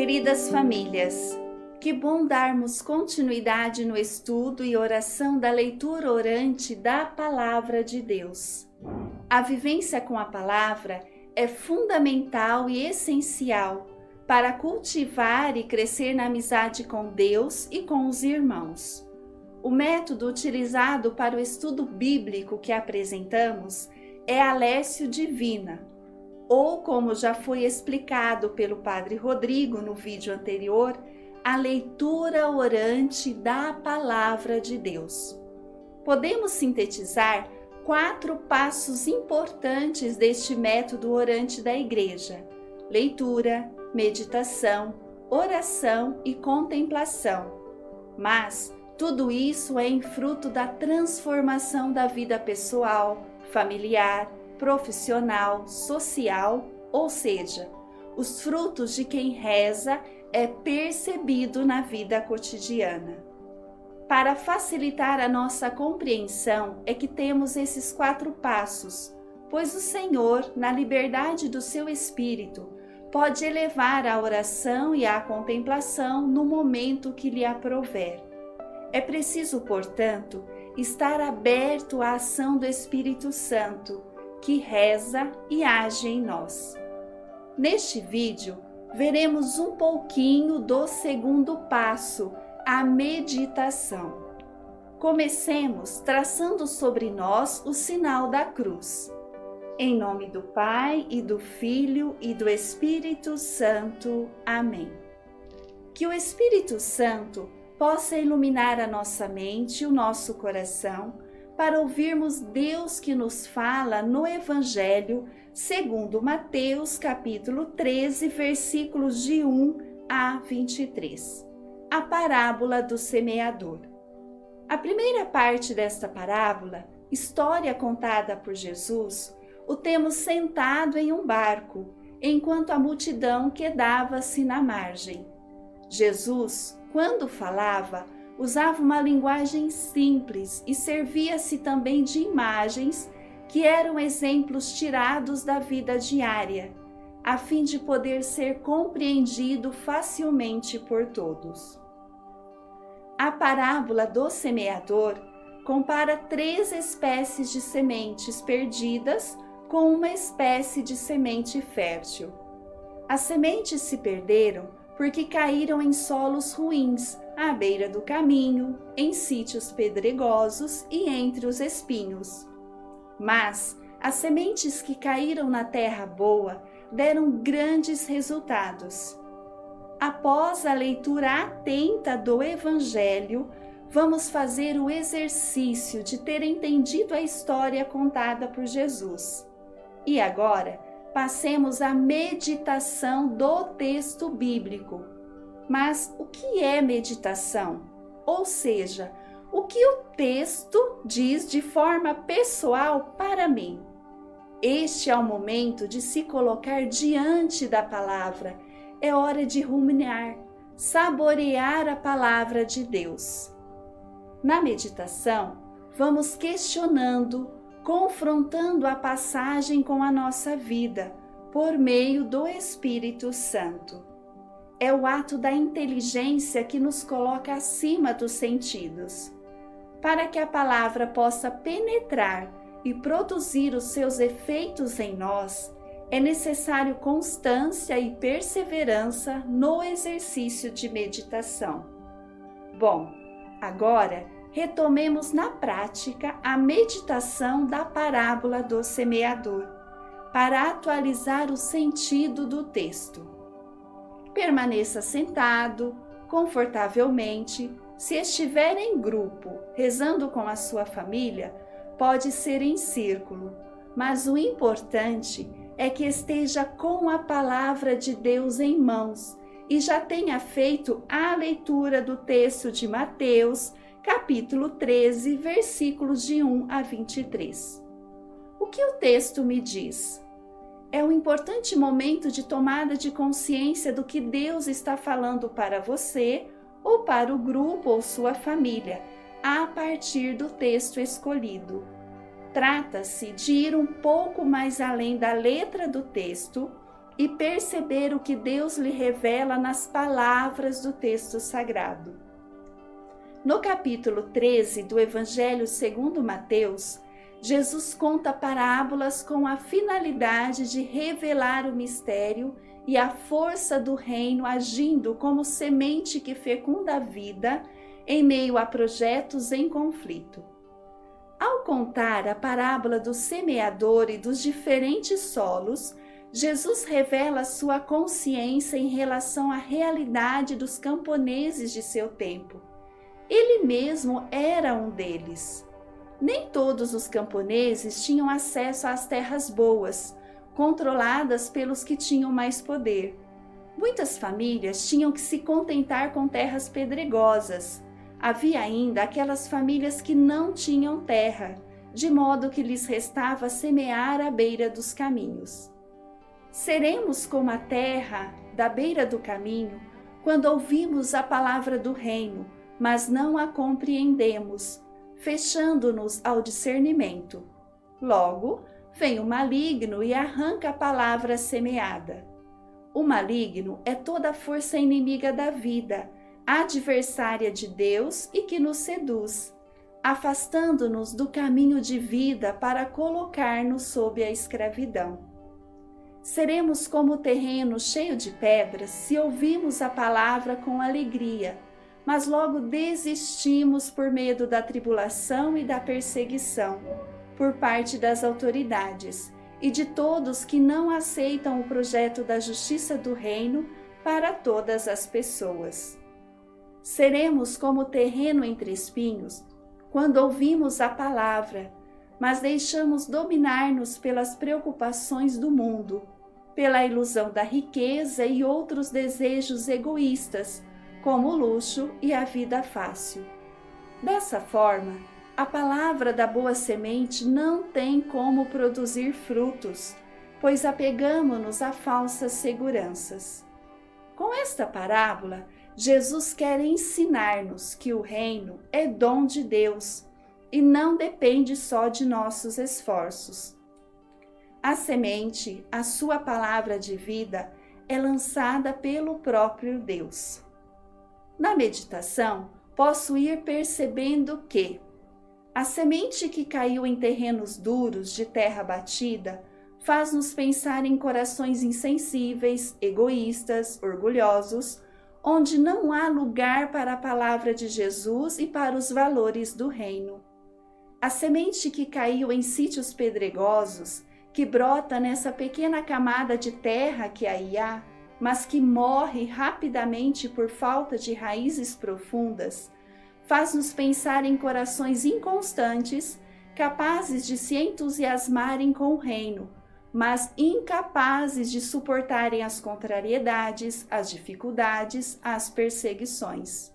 Queridas famílias, que bom darmos continuidade no estudo e oração da leitura orante da Palavra de Deus. A vivência com a Palavra é fundamental e essencial para cultivar e crescer na amizade com Deus e com os irmãos. O método utilizado para o estudo bíblico que apresentamos é a Lécio Divina, ou como já foi explicado pelo Padre Rodrigo no vídeo anterior, a leitura orante da Palavra de Deus. Podemos sintetizar 4 passos importantes deste método orante da Igreja: leitura, meditação, oração e contemplação. Mas tudo isso é em fruto da transformação da vida pessoal, familiar, profissional, social, ou seja, os frutos de quem reza é percebido na vida cotidiana. Para facilitar a nossa compreensão é que temos esses 4 passos, pois o Senhor, na liberdade do seu Espírito, pode elevar a oração e a contemplação no momento que lhe aprouver. É preciso, portanto, estar aberto à ação do Espírito Santo, que reza e age em nós. Neste vídeo, veremos um pouquinho do segundo passo, a meditação. Comecemos traçando sobre nós o sinal da cruz. Em nome do Pai, e do Filho, e do Espírito Santo. Amém. Que o Espírito Santo possa iluminar a nossa mente e o nosso coração, para ouvirmos Deus que nos fala no Evangelho segundo Mateus capítulo 13, versículos de 1 a 23. A parábola do semeador. A primeira parte desta parábola, história contada por Jesus, o temos sentado em um barco, enquanto a multidão quedava-se na margem. Jesus, quando falava, usava uma linguagem simples e servia-se também de imagens que eram exemplos tirados da vida diária, a fim de poder ser compreendido facilmente por todos. A parábola do semeador compara 3 espécies de sementes perdidas com uma espécie de semente fértil. As sementes se perderam porque caíram em solos ruins, à beira do caminho, em sítios pedregosos e entre os espinhos. Mas as sementes que caíram na terra boa deram grandes resultados. Após a leitura atenta do Evangelho, vamos fazer o exercício de ter entendido a história contada por Jesus. E agora, passemos à meditação do texto bíblico. Mas o que é meditação? Ou seja, o que o texto diz de forma pessoal para mim? Este é o momento de se colocar diante da palavra. É hora de ruminar, saborear a palavra de Deus. Na meditação, vamos questionando, confrontando a passagem com a nossa vida, por meio do Espírito Santo. É o ato da inteligência que nos coloca acima dos sentidos. Para que a palavra possa penetrar e produzir os seus efeitos em nós, é necessário constância e perseverança no exercício de meditação. Bom, agora retomemos na prática a meditação da parábola do semeador, para atualizar o sentido do texto. Permaneça sentado, confortavelmente. Se estiver em grupo, rezando com a sua família, pode ser em círculo, mas o importante é que esteja com a palavra de Deus em mãos e já tenha feito a leitura do texto de Mateus, capítulo 13, versículos de 1 a 23. O que o texto me diz? É um importante momento de tomada de consciência do que Deus está falando para você ou para o grupo ou sua família, a partir do texto escolhido. Trata-se de ir um pouco mais além da letra do texto e perceber o que Deus lhe revela nas palavras do texto sagrado. No capítulo 13 do Evangelho segundo Mateus, Jesus conta parábolas com a finalidade de revelar o mistério e a força do reino agindo como semente que fecunda a vida em meio a projetos em conflito. Ao contar a parábola do semeador e dos diferentes solos, Jesus revela sua consciência em relação à realidade dos camponeses de seu tempo. Ele mesmo era um deles. Nem todos os camponeses tinham acesso às terras boas, controladas pelos que tinham mais poder. Muitas famílias tinham que se contentar com terras pedregosas. Havia ainda aquelas famílias que não tinham terra, de modo que lhes restava semear à beira dos caminhos. Seremos como a terra da beira do caminho quando ouvimos a palavra do reino, mas não a compreendemos, fechando-nos ao discernimento. Logo, vem o maligno e arranca a palavra semeada. O maligno é toda a força inimiga da vida, adversária de Deus e que nos seduz, afastando-nos do caminho de vida para colocar-nos sob a escravidão. Seremos como o terreno cheio de pedras se ouvirmos a palavra com alegria, mas logo desistimos por medo da tribulação e da perseguição, por parte das autoridades e de todos que não aceitam o projeto da justiça do reino para todas as pessoas. Seremos como o terreno entre espinhos, quando ouvimos a palavra, mas deixamos dominar-nos pelas preocupações do mundo, pela ilusão da riqueza e outros desejos egoístas, como o luxo e a vida fácil. Dessa forma, a palavra da boa semente não tem como produzir frutos, pois apegamo-nos a falsas seguranças. Com esta parábola, Jesus quer ensinar-nos que o reino é dom de Deus e não depende só de nossos esforços. A semente, a sua palavra de vida, é lançada pelo próprio Deus. Na meditação, posso ir percebendo que a semente que caiu em terrenos duros de terra batida faz-nos pensar em corações insensíveis, egoístas, orgulhosos, onde não há lugar para a palavra de Jesus e para os valores do reino. A semente que caiu em sítios pedregosos, que brota nessa pequena camada de terra que aí há, mas que morre rapidamente por falta de raízes profundas, faz-nos pensar em corações inconstantes, capazes de se entusiasmarem com o reino, mas incapazes de suportarem as contrariedades, as dificuldades, as perseguições.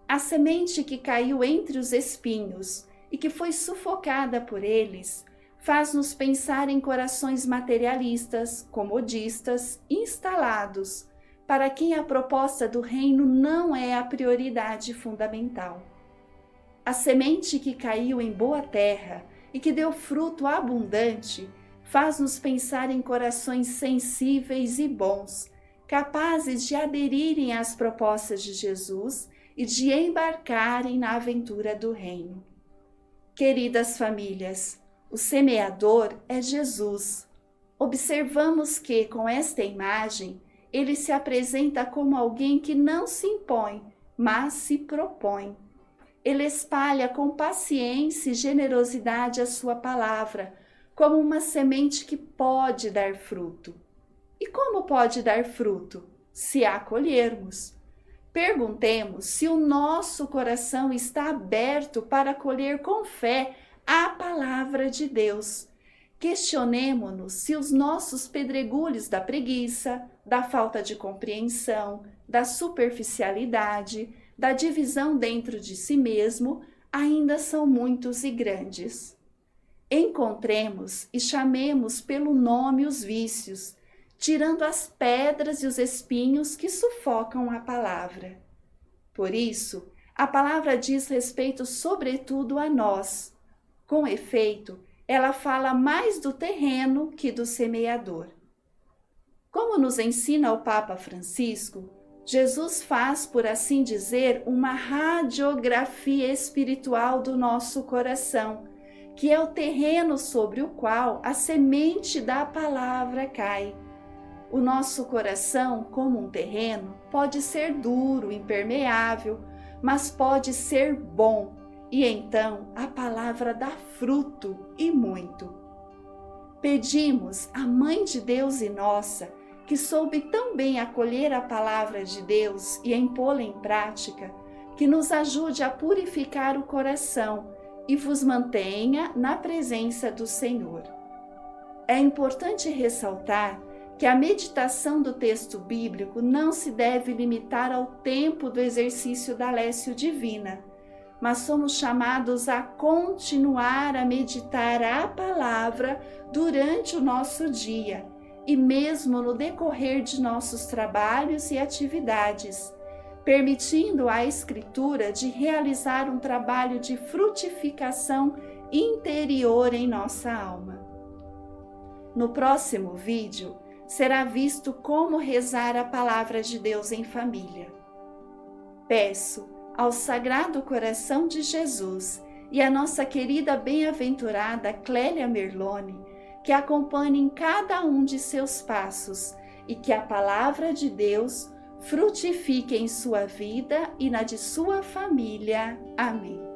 A semente que caiu entre os espinhos e que foi sufocada por eles, faz-nos pensar em corações materialistas, comodistas, instalados, para quem a proposta do reino não é a prioridade fundamental. A semente que caiu em boa terra e que deu fruto abundante, faz-nos pensar em corações sensíveis e bons, capazes de aderirem às propostas de Jesus e de embarcarem na aventura do reino. Queridas famílias, o semeador é Jesus. Observamos que, com esta imagem, ele se apresenta como alguém que não se impõe, mas se propõe. Ele espalha com paciência e generosidade a sua palavra, como uma semente que pode dar fruto. E como pode dar fruto? Se a acolhermos. Perguntemos se o nosso coração está aberto para acolher com fé a palavra de Deus. Questionemo-nos se os nossos pedregulhos da preguiça, da falta de compreensão, da superficialidade, da divisão dentro de si mesmo ainda são muitos e grandes. Encontremos e chamemos pelo nome os vícios, tirando as pedras e os espinhos que sufocam a palavra. Por isso, a palavra diz respeito sobretudo a nós. Com efeito, ela fala mais do terreno que do semeador. Como nos ensina o Papa Francisco, Jesus faz, por assim dizer, uma radiografia espiritual do nosso coração, que é o terreno sobre o qual a semente da palavra cai. O nosso coração, como um terreno, pode ser duro, impermeável, mas pode ser bom, e então a palavra dá fruto e muito. Pedimos à Mãe de Deus e nossa, que soube tão bem acolher a palavra de Deus e impô-la em prática, que nos ajude a purificar o coração e vos mantenha na presença do Senhor. É importante ressaltar que a meditação do texto bíblico não se deve limitar ao tempo do exercício da Lécio Divina, mas somos chamados a continuar a meditar a palavra durante o nosso dia e mesmo no decorrer de nossos trabalhos e atividades, permitindo à Escritura de realizar um trabalho de frutificação interior em nossa alma. No próximo vídeo, será visto como rezar a palavra de Deus em família. Peço ao Sagrado Coração de Jesus e à nossa querida bem-aventurada Clélia Merloni que acompanhem cada um de seus passos e que a palavra de Deus frutifique em sua vida e na de sua família. Amém.